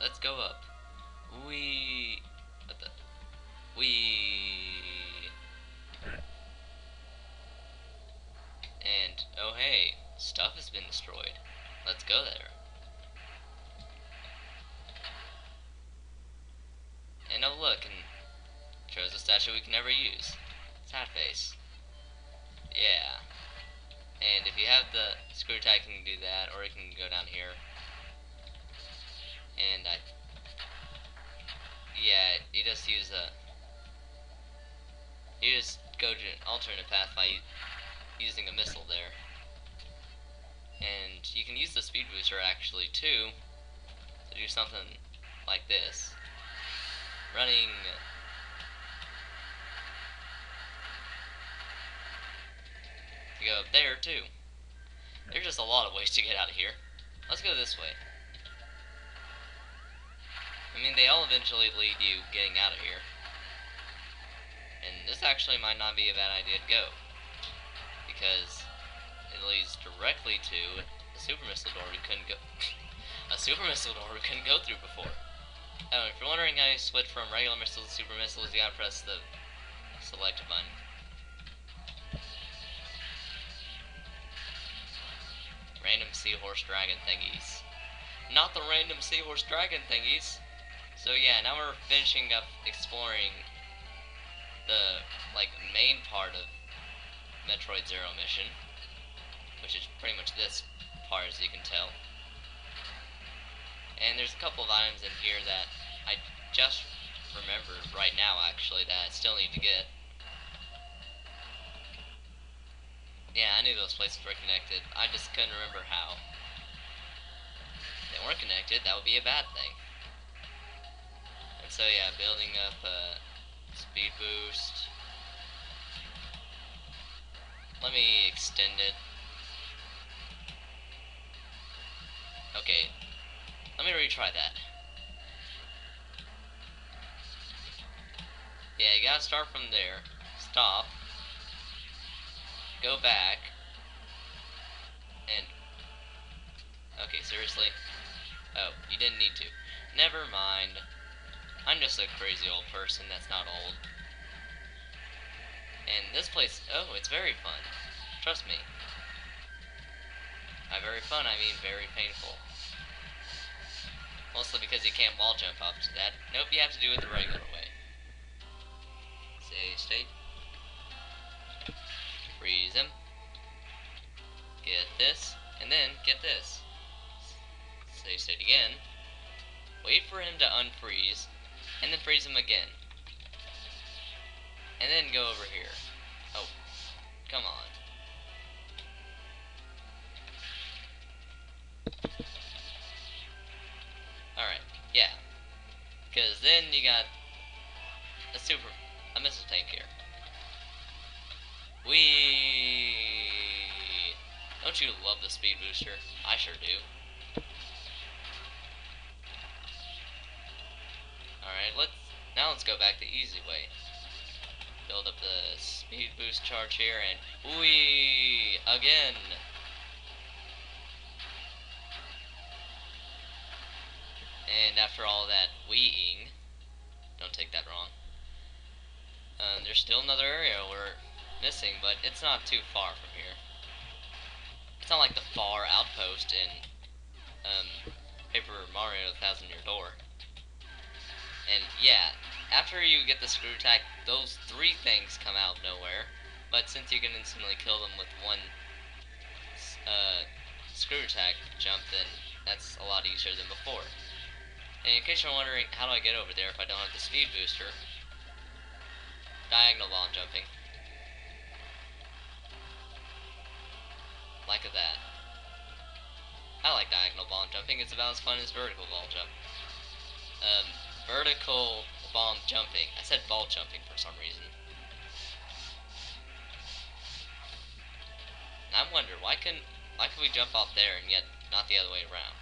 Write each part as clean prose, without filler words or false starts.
let's go up. We... What the... We... And, oh hey, stuff has been destroyed. Let's go there. And oh look, and shows a statue we can never use. Sad face. Yeah. And if you have the screw tag, you can do that, or you can go down here. And yeah, you just use you just go to an alternate path by using a missile there. And you can use the speed booster actually too to do something like this. Running to go up there too. There's just a lot of ways to get out of here. Let's go this way. I mean, they all eventually lead you getting out of here. And this actually might not be a bad idea to go, because it leads directly to a super missile door we couldn't go a super missile door we couldn't go through before. If you're wondering how you switch from regular missiles to super missiles, you gotta press the select button. Random seahorse dragon thingies. Not the random seahorse dragon thingies. So yeah, now we're finishing up exploring the main part of Metroid Zero mission, which is pretty much this part, as you can tell. And there's a couple of items in here that I just remembered right now, actually, that I still need to get. Yeah, I knew those places were connected. I just couldn't remember how. If they weren't connected, that would be a bad thing. And so yeah, building up speed boost. Let me extend it. Okay, let me retry that. Yeah, you gotta start from there. Stop. Go back. And... okay, seriously? Oh, you didn't need to. Never mind. I'm just a crazy old person that's not old. And this place, oh, it's very fun. Trust me. By very fun, I mean very painful. Mostly because you can't wall jump up to that. Nope, you have to do it the regular way. Save state. Freeze him. Get this, and then get this. Save state again. Wait for him to unfreeze, and then freeze him again. And then go over here. Oh, come on. Alright, yeah. Because then you got a missile tank here. Don't you love the speed booster? I sure do. Alright, now let's go back the easy way. Build up the speed boost charge here and whee again. And after all that weeing, don't take that wrong. There's still another area we're missing, but it's not too far from here. It's not like the far outpost in Paper Mario 1000-Year Door. And yeah, after you get the screw attack, those three things come out of nowhere. But since you can instantly kill them with one screw attack jump, then that's a lot easier than before. And in case you're wondering, how do I get over there if I don't have the speed booster? Diagonal ball jumping. Like that. I like diagonal ball jumping. It's about as fun as vertical ball jump. Vertical ball jumping. I said ball jumping for some reason. And I wonder why could we jump off there and yet not the other way around?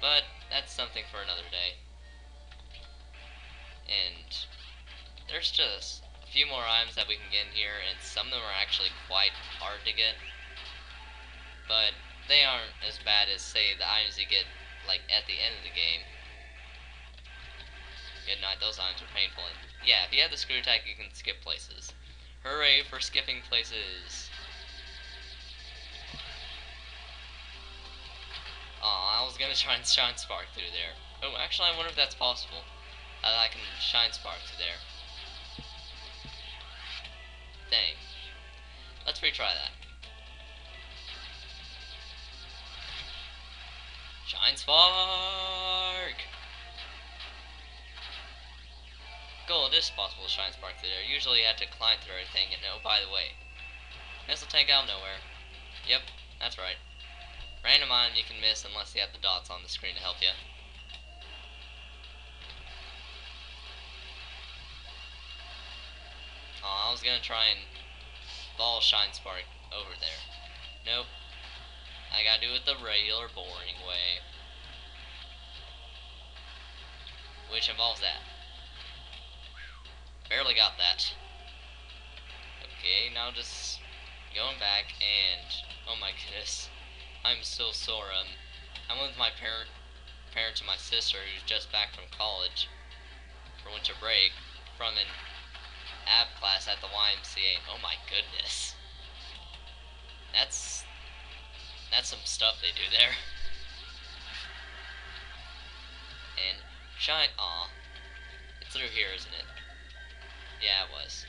But that's something for another day. And there's just a few more items that we can get in here, and some of them are actually quite hard to get. But they aren't as bad as, say, the items you get like at the end of the game. Good night, those items are painful. And yeah, if you have the screw attack, you can skip places. Hooray for skipping places. Aw, I was gonna try and shine spark through there. Oh, actually, I wonder if that's possible. I can shine spark through there. Dang. Let's retry that. Shine spark! Cool, it is possible to shine spark through there. Usually you have to climb through everything, and oh, by the way, missile tank out of nowhere. Yep, that's right. Random item you can miss unless you have the dots on the screen to help you. I was gonna try and ball shine spark over there. Nope. I gotta do it the regular boring way. Which involves that. Barely got that. Okay, now just going back and oh my goodness. I'm so sore. I'm with my parents and my sister who's just back from college for winter break from an ab class at the YMCA. Oh my goodness. That's some stuff they do there. And shine. Aw. It's through here, isn't it? Yeah, it was.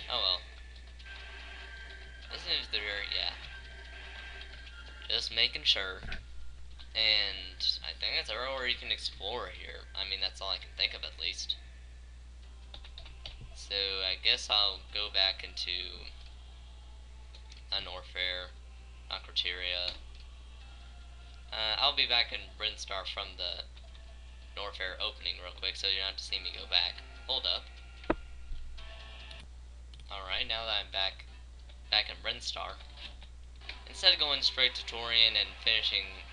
Oh well. Isn't it through here? Yeah. Just making sure. And I think that's everywhere you can explore here. I mean, that's all I can think of at least. So I guess I'll go back into Norfair, Tourian. I'll be back in Brinstar from the Norfair opening real quick, so you don't have to see me go back. Hold up. Alright, now that I'm back in Brinstar, instead of going straight to Tourian and finishing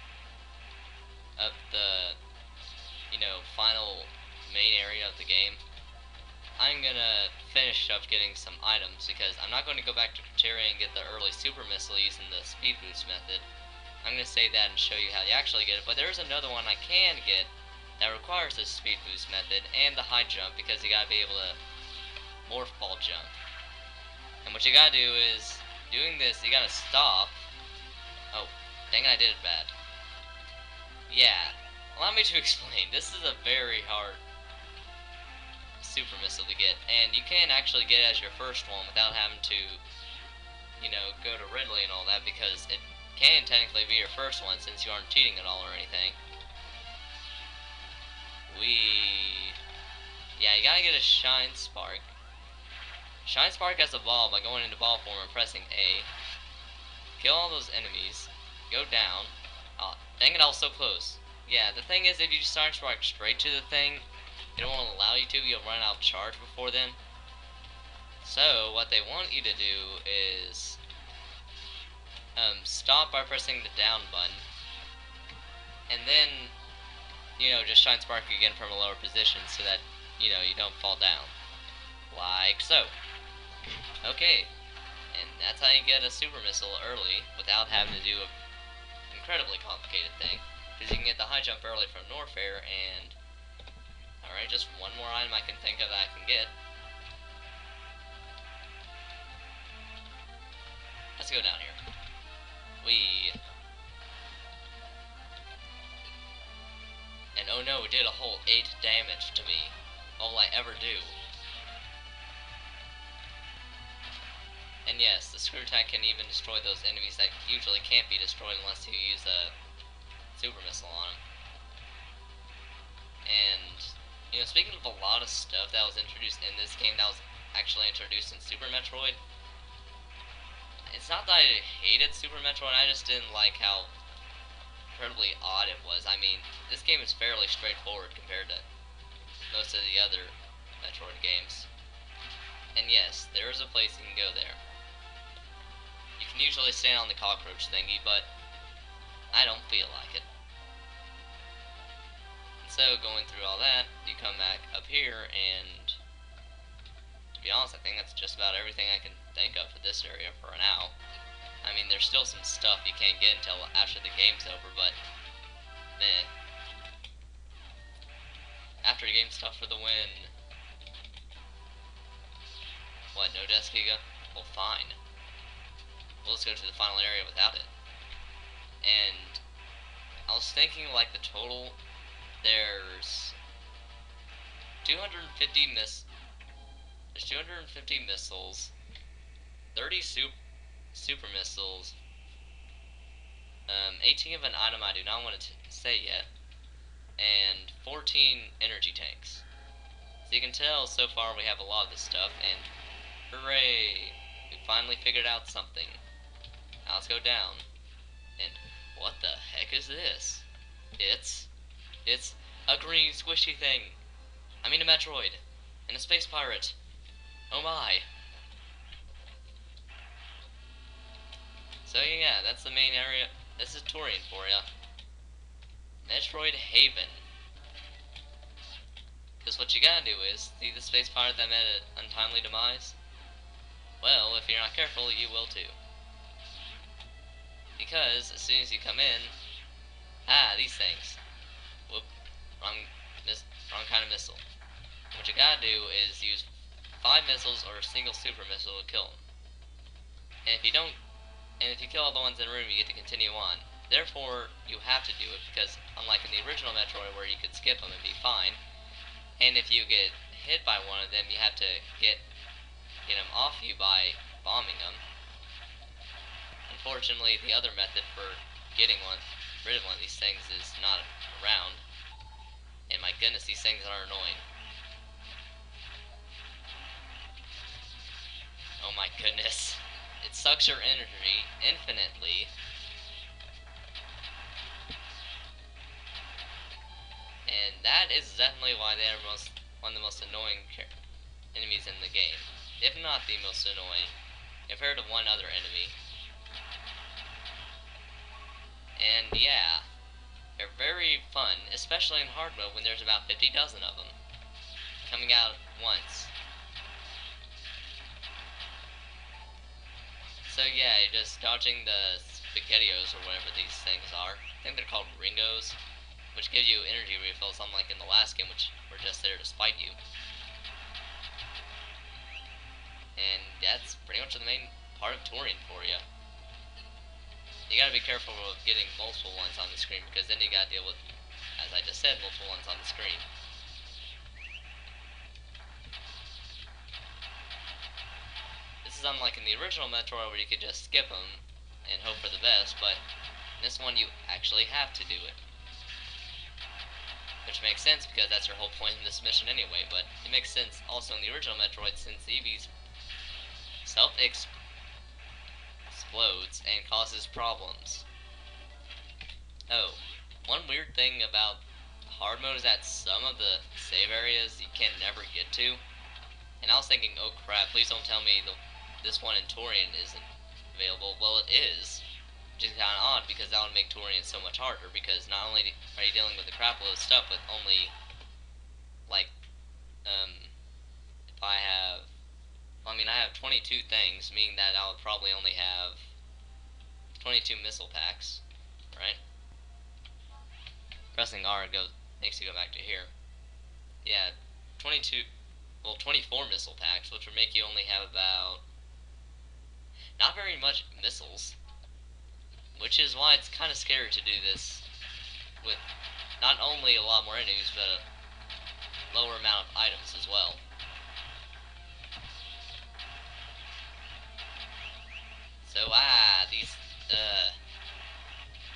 up the, final main area of the game, I'm gonna finish up getting some items, because I'm not going to go back to Tourian and get the early super missile using the speed boost method. I'm gonna save that and show you how you actually get it, but there's another one I can get that requires the speed boost method and the high jump, because you gotta be able to Morph Ball Jump. And what you gotta do is, doing this, you gotta stop. Oh, dang it, I did it bad. Yeah, allow me to explain. This is a very hard super missile to get, and you can actually get it as your first one without having to, go to Ridley and all that, because it can technically be your first one since you aren't cheating at all or anything. Yeah, you gotta get a shine spark. Shine spark as a ball by going into ball form and pressing A. Kill all those enemies. Go down. Oh, dang it, I was so close. Yeah, the thing is, if you shine spark straight to the thing, it won't allow you to. You'll run out of charge before then. So, what they want you to do is stop by pressing the down button, and then, just shine spark again from a lower position so that, you don't fall down. Like so. Okay, and that's how you get a super missile early without having to do an incredibly complicated thing, because you can get the high jump early from Norfair. And alright, just one more item I can think of that I can get. Let's go down here. And oh no, it did a whole 8 damage to me. All I ever do. And yes, the screw attack can even destroy those enemies that usually can't be destroyed unless you use a super missile on them. And, speaking of a lot of stuff that was introduced in this game that was actually introduced in Super Metroid, it's not that I hated Super Metroid, I just didn't like how incredibly odd it was. I mean, this game is fairly straightforward compared to most of the other Metroid games. And yes, there is a place you can go there. You can usually stand on the cockroach thingy, but I don't feel like it. So, going through all that, you come back up here, and to be honest, I think that's just about everything I can think of for this area for now. I mean, there's still some stuff you can't get until after the game's over, but meh. After the game stuff for the win. What, no Deskiga? Well, fine. We'll just go to the final area without it. And I was thinking, like, the total, there's 250 missiles, 30 super missiles, 18 of an item I do not want to say yet, and 14 energy tanks. So you can tell so far we have a lot of this stuff, and hooray! We finally figured out something. Now let's go down. And what the heck is this? It's a green squishy thing. I mean a Metroid. And a space pirate. Oh my. So yeah, that's the main area. This is Tourian for ya. Metroid Haven. Because what you gotta do is, see the space pirate that met an untimely demise? Well, if you're not careful, you will too. Because, as soon as you come in, these things. Whoop, wrong kind of missile. What you gotta do is use 5 missiles or a single super missile to kill them. And if you kill all the ones in the room, you get to continue on. Therefore, you have to do it, because unlike in the original Metroid where you could skip them and be fine, and if you get hit by one of them, you have to get them off you by bombing them. Unfortunately, the other method for getting rid of one of these things is not around. And my goodness, these things are annoying. Oh my goodness. It sucks your energy infinitely. And that is definitely why they are one of the most annoying enemies in the game. If not the most annoying. I've heard of one other enemy. And yeah, they're very fun, especially in hard mode when there's about 50 dozen of them coming out once. So yeah, you're just dodging the spaghettios or whatever these things are. I think they're called Ringos, which give you energy refills, unlike in the last game, which were just there to spite you. And that's pretty much the main part of Tourian for you. You gotta be careful of getting multiple ones on the screen, because then you gotta deal with, as I just said, multiple ones on the screen. This is unlike in the original Metroid where you could just skip them and hope for the best, but in this one you actually have to do it. Which makes sense because that's your whole point in this mission anyway, but it makes sense also in the original Metroid since Eevee's explodes and causes problems. Oh, one weird thing about hard mode is that some of the save areas you can never get to. And I was thinking, oh crap, please don't tell me this one in Tourian isn't available. Well, it is, which is kind of odd because that would make Tourian so much harder, because not only are you dealing with a crap load of stuff with only, like, if I have 22 things, meaning that I would probably only have 22 missile packs, right? Pressing R makes you go back to here. Yeah, 24 missile packs, which would make you only have about not very much missiles, which is why it's kind of scary to do this with not only a lot more enemies, but a lower amount of items as well. So, these,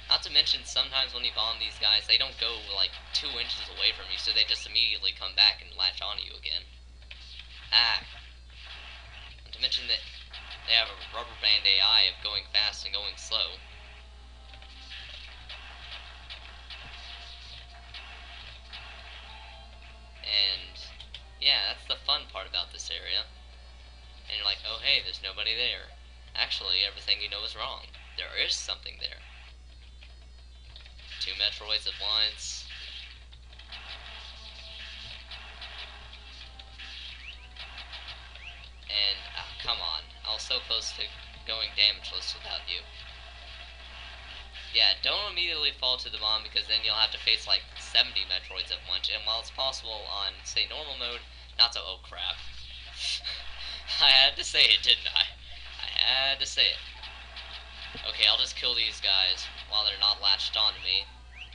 not to mention sometimes when you bomb these guys, they don't go like 2 inches away from you, so they just immediately come back and latch onto you again. Not to mention that they have a rubber band AI of going fast and going slow. And yeah, that's the fun part about this area. And you're like, oh hey, there's nobody there. Actually, everything you know is wrong. There is something there. 2 Metroids at once. And, come on. I was so close to going damageless without you. Yeah, don't immediately fall to the bomb because then you'll have to face like 70 Metroids at once. And while it's possible on, say, normal mode, not so. Oh crap. I had to say it, didn't I? I had to say it. Okay, I'll just kill these guys while they're not latched onto me.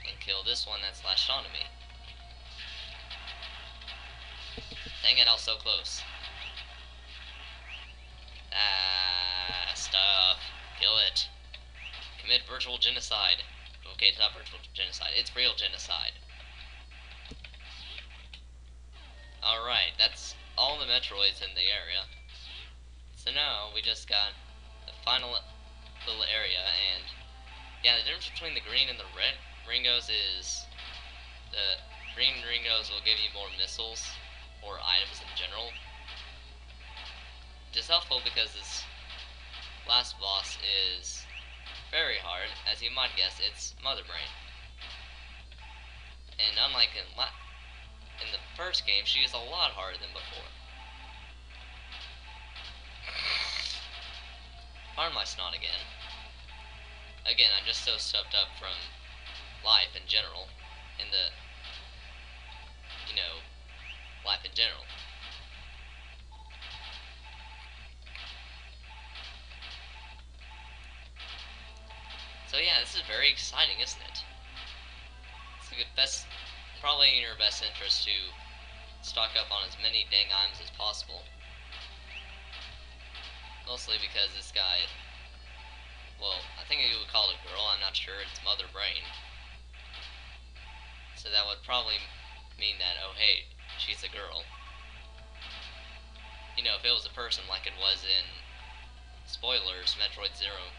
And kill this one that's latched onto me. Dang it, I was so close. Ah, stuff. Kill it. Commit virtual genocide. Okay, it's not virtual genocide, it's real genocide. Alright, that's all the Metroids in the area. So now we just got the final little area, and yeah, the difference between the green and the red Ringos is the green Ringos will give you more missiles or items in general. Which is helpful because this last boss is very hard. As you might guess, it's Mother Brain. And unlike in the first game, she is a lot harder than before. Pardon my snot again. Again, I'm just so stuffed up from life in general. Life in general. So yeah, this is very exciting, isn't it? It's probably in your best interest to stock up on as many dang items as possible. Mostly because this guy, well, I think you would call it a girl, I'm not sure, it's Mother Brain. So that would probably mean that, oh hey, she's a girl. You know, if it was a person like it was in, spoilers, Metroid Zero.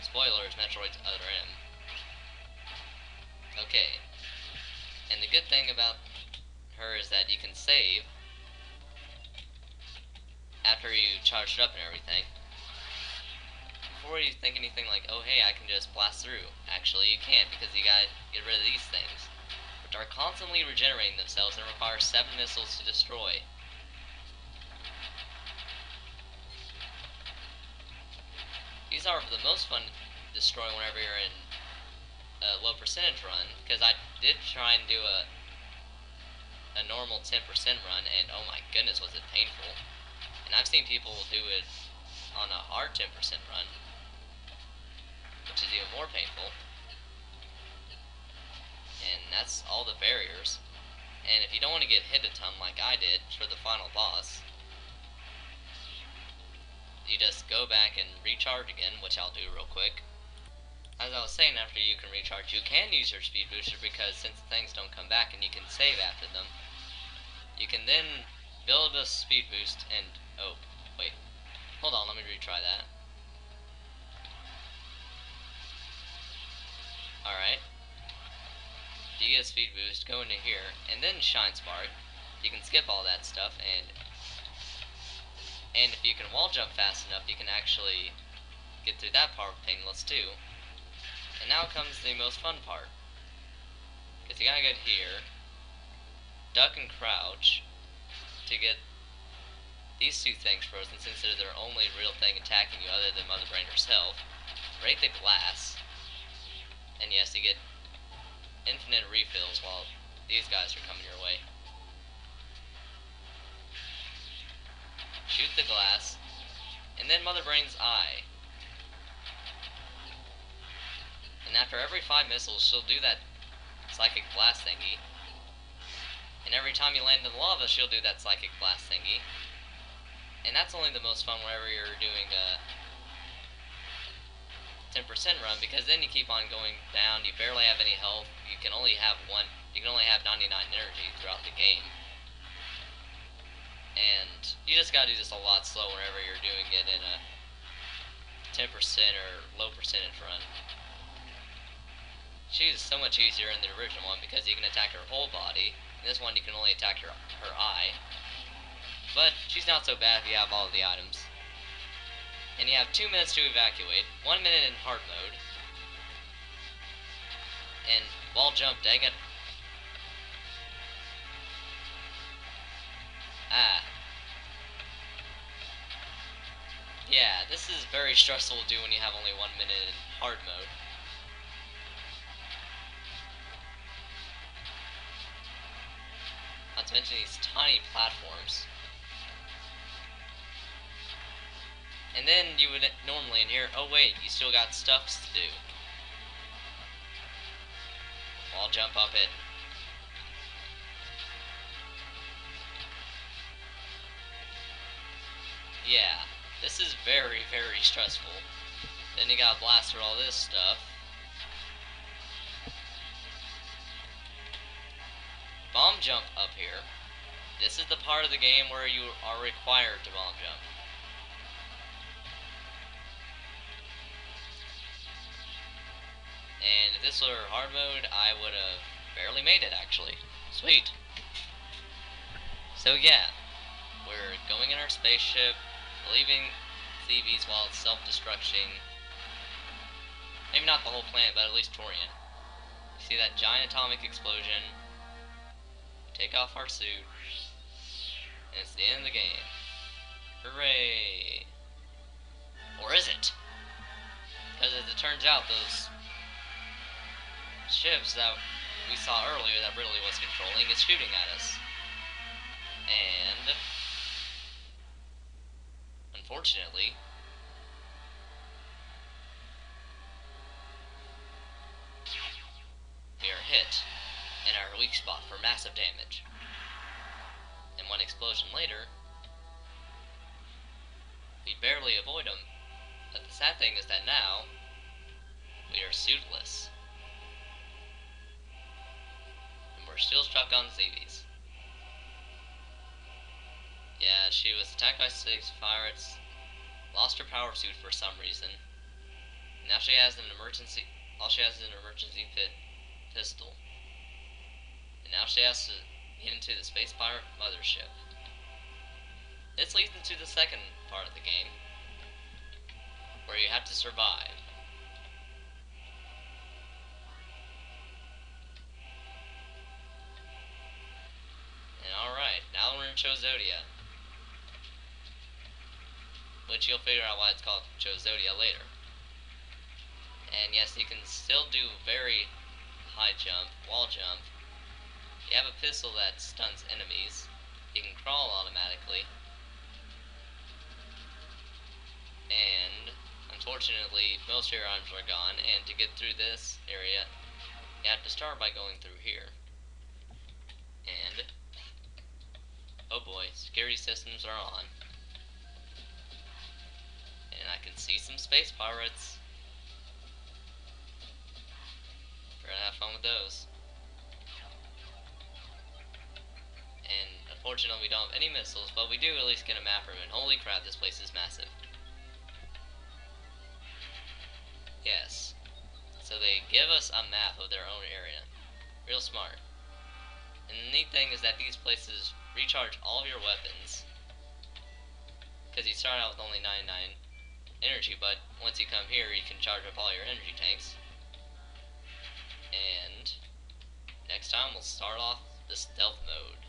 Spoilers, Metroid Other M. Okay. And the good thing about her is that you can save after you charged up and everything. Before you think anything like, oh hey, I can just blast through. Actually, you can't because you gotta get rid of these things, which are constantly regenerating themselves and require 7 missiles to destroy. These are the most fun to destroy whenever you're in a low percentage run, because I did try and do a normal 10% run, and oh my goodness was it painful. And I've seen people do it on a hard 10% run, which is even more painful. And that's all the barriers. And if you don't want to get hit a ton like I did for the final boss, you just go back and recharge again, which I'll do real quick. As I was saying, after you can recharge, you can use your speed booster, because since things don't come back and you can save after them, you can then build a speed boost and, oh, wait, hold on, let me retry that. Alright, you get a speed boost, go into here, and then Shine Spark. You can skip all that stuff, and if you can wall jump fast enough, you can actually get through that part painless too. And now comes the most fun part, because you gotta get here, duck and crouch to get these two things frozen, since they're the only real thing attacking you other than Mother Brain herself. Break the glass, and yes, you get infinite refills while these guys are coming your way. Shoot the glass, and then Mother Brain's eye. And after every 5 missiles, she'll do that psychic blast thingy. And every time you land in the lava, she'll do that psychic blast thingy. And that's only the most fun whenever you're doing a 10% run, because then you keep on going down, you barely have any health, you can only have 99 energy throughout the game. And you just gotta do this a lot slower whenever you're doing it in a 10% or low percentage run. She's so much easier in the original one because you can attack her whole body. In this one you can only attack her eye. But she's not so bad if you have all of the items. And you have 2 minutes to evacuate, 1 minute in hard mode. And ball jump, dang it. Ah. Yeah, this is very stressful to do when you have only 1 minute in hard mode. Not to mention these tiny platforms. And then you would normally in here, oh wait, you still got stuffs to do. I'll jump up it. Yeah, this is very, very stressful. Then you gotta blast through all this stuff. Bomb jump up here. This is the part of the game where you are required to bomb jump. And if this were hard mode, I would have barely made it, actually. Sweet. So yeah, we're going in our spaceship, leaving Thebes while it's self-destructing. Maybe not the whole planet, but at least Tourian. See that giant atomic explosion. Take off our suit. And it's the end of the game. Hooray! Or is it? Because as it turns out, those ships that we saw earlier that Ridley was controlling is shooting at us. And unfortunately, we are hit in our weak spot for massive damage. And one explosion later, we barely avoid them. But the sad thing is that now, we are suitless. And we're still stuck on Thebes. Yeah, she was attacked by 6 pirates, lost her power suit for some reason. Now she has an emergency, all she has is an emergency pistol. And now she has to get into the space pirate mothership. This leads into the second part of the game, where you have to survive. And alright, now we're in Chozodia. Which you'll figure out why it's called Chozodia later. And yes, you can still do very high jump, wall jump. You have a pistol that stuns enemies. You can crawl automatically. And unfortunately, most of your arms are gone, and to get through this area, you have to start by going through here. And oh boy, security systems are on. And I can see some space pirates. We're gonna have fun with those. And unfortunately we don't have any missiles, but we do at least get a map room, and holy crap, this place is massive. Yes. So they give us a map of their own area. Real smart. And the neat thing is that these places recharge all of your weapons. Because you start out with only 99 energy, but once you come here, you can charge up all your energy tanks. And next time we'll start off the stealth mode.